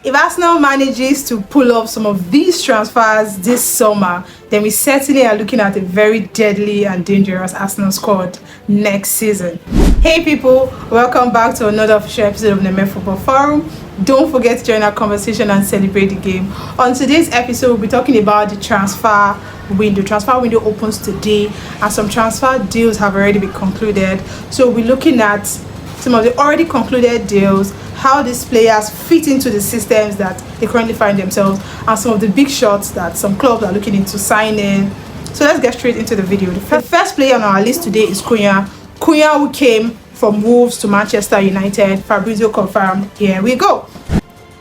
If Arsenal manages to pull off some of these transfers this summer, then we certainly are looking at a very deadly and dangerous Arsenal squad next season. Hey people, welcome back to another official episode of Neme Football Forum. Don't forget to join our conversation and celebrate the game. On today's episode, we'll be talking about the transfer window. Transfer window opens today and some transfer deals have already been concluded. So we'll be looking at some of the already concluded deals, how these players fit into the systems that they currently find themselves, and some of the big shots that some clubs are looking into signing. So let's get straight into the video. The first player on our list today is Cunha. Cunha, who came from Wolves to Manchester United. Fabrizio confirmed. Here we go.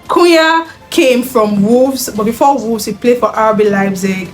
Cunha came from Wolves, but before Wolves he played for RB Leipzig.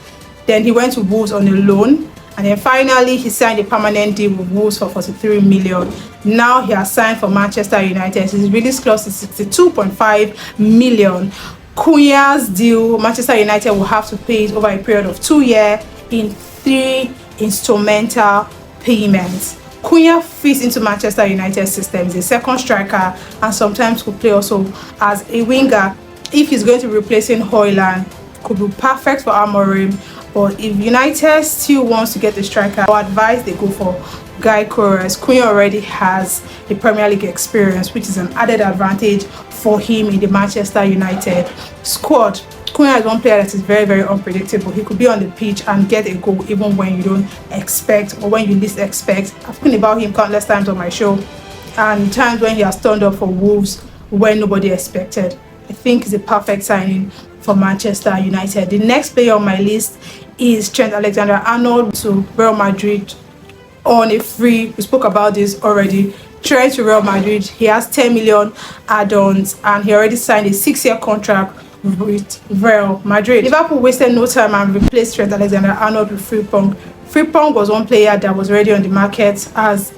Then he went to Wolves on a loan, and then finally he signed a permanent deal with Wolves for 43 million. Now he has signed for Manchester United. His release clause is 62.5 million. Cunha's deal, Manchester United will have to pay it over a period of 2 years in 3 instrumental payments. Cunha fits into Manchester United system. He's a second striker and sometimes could play also as a winger. If he's going to be replacing Højlund, could be perfect for Amorim. But if United still wants to get the striker, I would advise they go for Gyokores. Cunha already has the Premier League experience, which is an added advantage for him in the Manchester United squad. Cunha is one player that is very, very unpredictable. He could be on the pitch and get a goal even when you don't expect or when you least expect. I've spoken about him countless times on my show, and times when he has turned up for Wolves when nobody expected. I think it's a perfect signing for Manchester United. The next player on my list is Trent Alexander-Arnold to Real Madrid on a free. We spoke about this already. Trent to Real Madrid. He has 10 million add-ons and he already signed a 6-year contract with Real Madrid. Liverpool wasted no time and replaced Trent Alexander-Arnold with Frimpong. Frimpong was one player that was already on the market as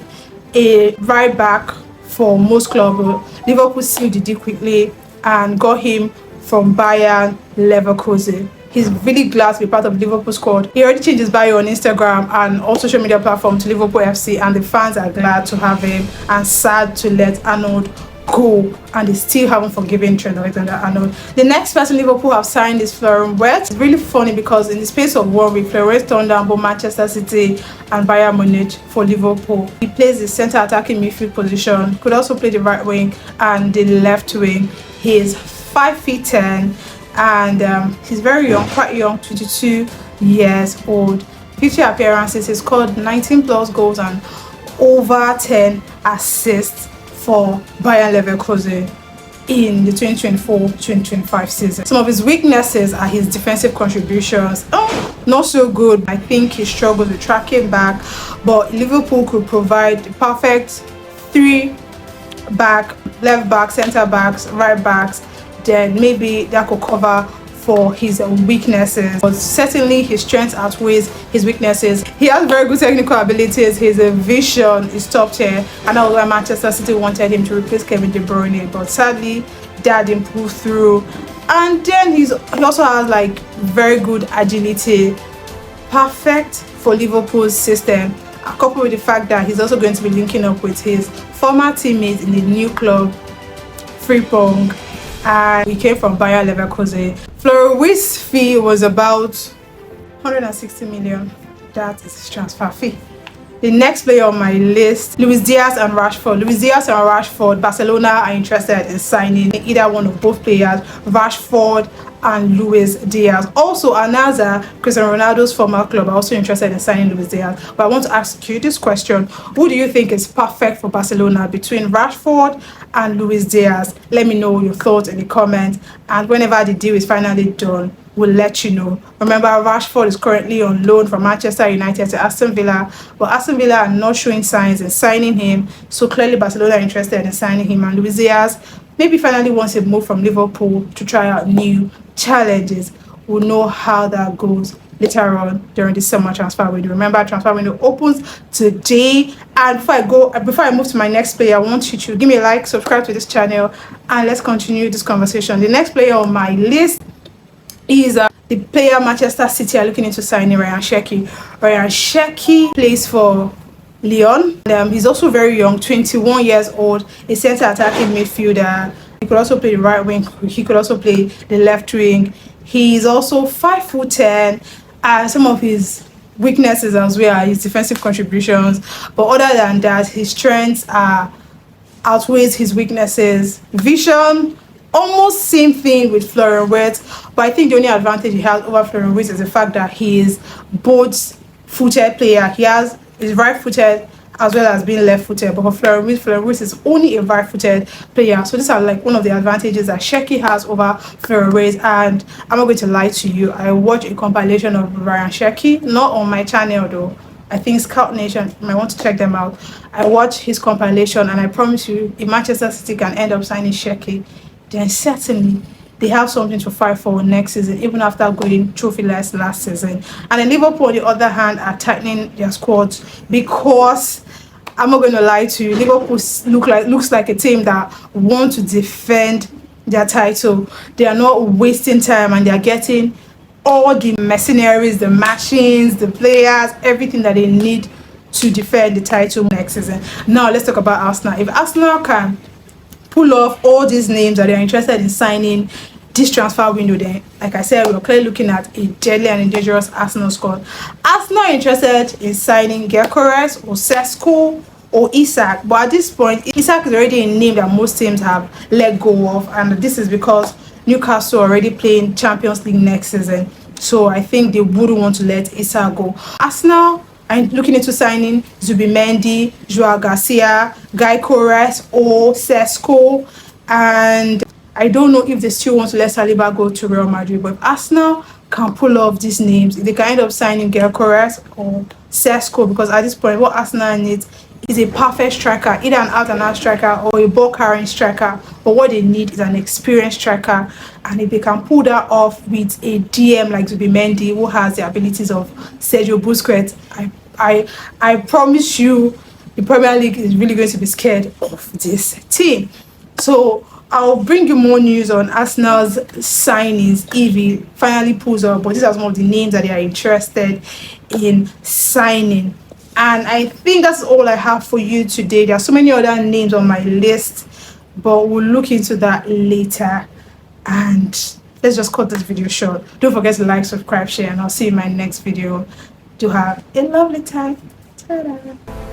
a right back for most clubs. Liverpool sealed the deal quickly and got him from Bayern Leverkusen. He's really glad to be part of the Liverpool squad. He already changed his bio on Instagram and all social media platforms to Liverpool FC, and the fans are glad to have him and sad to let Arnold go, and they still haven't forgiven Trent Alexander-Arnold. The next person Liverpool have signed is Florian Wirtz. It's really funny because in the space of 1 week, Florian Wirtz turned down both Manchester City and Bayern Munich for Liverpool. He plays the centre attacking midfield position, could also play the right wing and the left wing. He is 5'10" and he's very young, quite young, 22 years old. 50 appearances, he scored 19 plus goals and over 10 assists for Bayern Leverkusen in the 2024-2025 season. Some of his weaknesses are his defensive contributions. Not so good. I think he struggles with tracking back, but Liverpool could provide the perfect 3 back, left back, centre backs, right backs. Then maybe that could cover for his weaknesses, but certainly his strengths outweighs his weaknesses. He has very good technical abilities. His vision is top tier, and that was why Manchester City wanted him to replace Kevin De Bruyne, but sadly that didn't pull through. And then he also has like very good agility, perfect for Liverpool's system, coupled with the fact that he's also going to be linking up with his former teammates in the new club, Frimpong, and he came from Bayer Leverkusen. Florian Wirtz's fee was about 160 million. That is his transfer fee. The next player on my list, Luis Díaz and Rashford. Luis Díaz and Rashford, Barcelona are interested in signing either one of both players, Rashford and Luis Díaz. Also, Al-Nassr, Cristiano Ronaldo's former club, are also interested in signing Luis Díaz. But I want to ask you this question: who do you think is perfect for Barcelona between Rashford and Luis Díaz? Let me know your thoughts in the comments, and whenever the deal is finally done, we'll let you know. Remember, Rashford is currently on loan from Manchester United to Aston Villa, but Aston Villa are not showing signs in signing him, so clearly Barcelona are interested in signing him. And Luis Díaz maybe finally wants a move from Liverpool to try out new challenges. We'll know how that goes later on during the summer transfer window. Remember, transfer window opens today. And before I move to my next player, I want you to give me a like, subscribe to this channel, and let's continue this conversation. The next player on my list is the player Manchester City are looking into signing, Rayan Cherki. Rayan Cherki plays for Lyon. He's also very young, 21 years old, a centre attacking midfielder, He could also play the right wing. He could also play the left wing. He's also 5'10", and some of his weaknesses as well are his defensive contributions. But other than that, his strengths are outweighs his weaknesses. Vision, almost same thing with Florian Wirtz, but I think the only advantage he has over Florian Wirtz is the fact that he is both-footed player. He's right-footed as well as being left-footed, but for Florian Wirtz is only a right-footed player. So these are like one of the advantages that Cherki has over Florian Wirtz. And I'm not going to lie to you, I watched a compilation of Rayan Cherki, not on my channel though. I think Scout Nation, you might want to check them out. I watched his compilation, and I promise you, if Manchester City can end up signing Cherki, then certainly they have something to fight for next season, even after going trophyless last season. And then Liverpool, on the other hand, are tightening their squads, because I'm not going to lie to you, Liverpool looks like a team that want to defend their title. They are not wasting time, and they are getting all the mercenaries, the machines, the players, everything that they need to defend the title next season. Now let's talk about Arsenal. If Arsenal can pull off all these names that they're interested in signing this transfer window, then like I said, we're clearly looking at a deadly and dangerous Arsenal squad. Arsenal are interested in signing Gyokores or Šeško or Isak, but at this point Isak is already a name that most teams have let go of, and this is because Newcastle are already playing Champions League next season, so I think they wouldn't want to let Isak go. Arsenal are looking into signing Zubimendi, Joao Garcia, Gyokores or Šeško, and I don't know if they still want to let Saliba go to Real Madrid. But if Arsenal can pull off these names, they can end up signing Gyokores or Šeško, because at this point what Arsenal needs is a perfect striker, either an out-and-out striker or a ball-carrying striker. But what they need is an experienced striker, and if they can pull that off with a DM like Zubimendi, who has the abilities of Sergio Busquets, I promise you the Premier League is really going to be scared of this team. So I'll bring you more news on Arsenal's signings if he finally pulls up, but these are some of the names that they are interested in signing. And I think that's all I have for you today. There are so many other names on my list, but we'll look into that later. And let's just cut this video short. Don't forget to like, subscribe, share, and I'll see you in my next video. Do have a lovely time. Ta-da.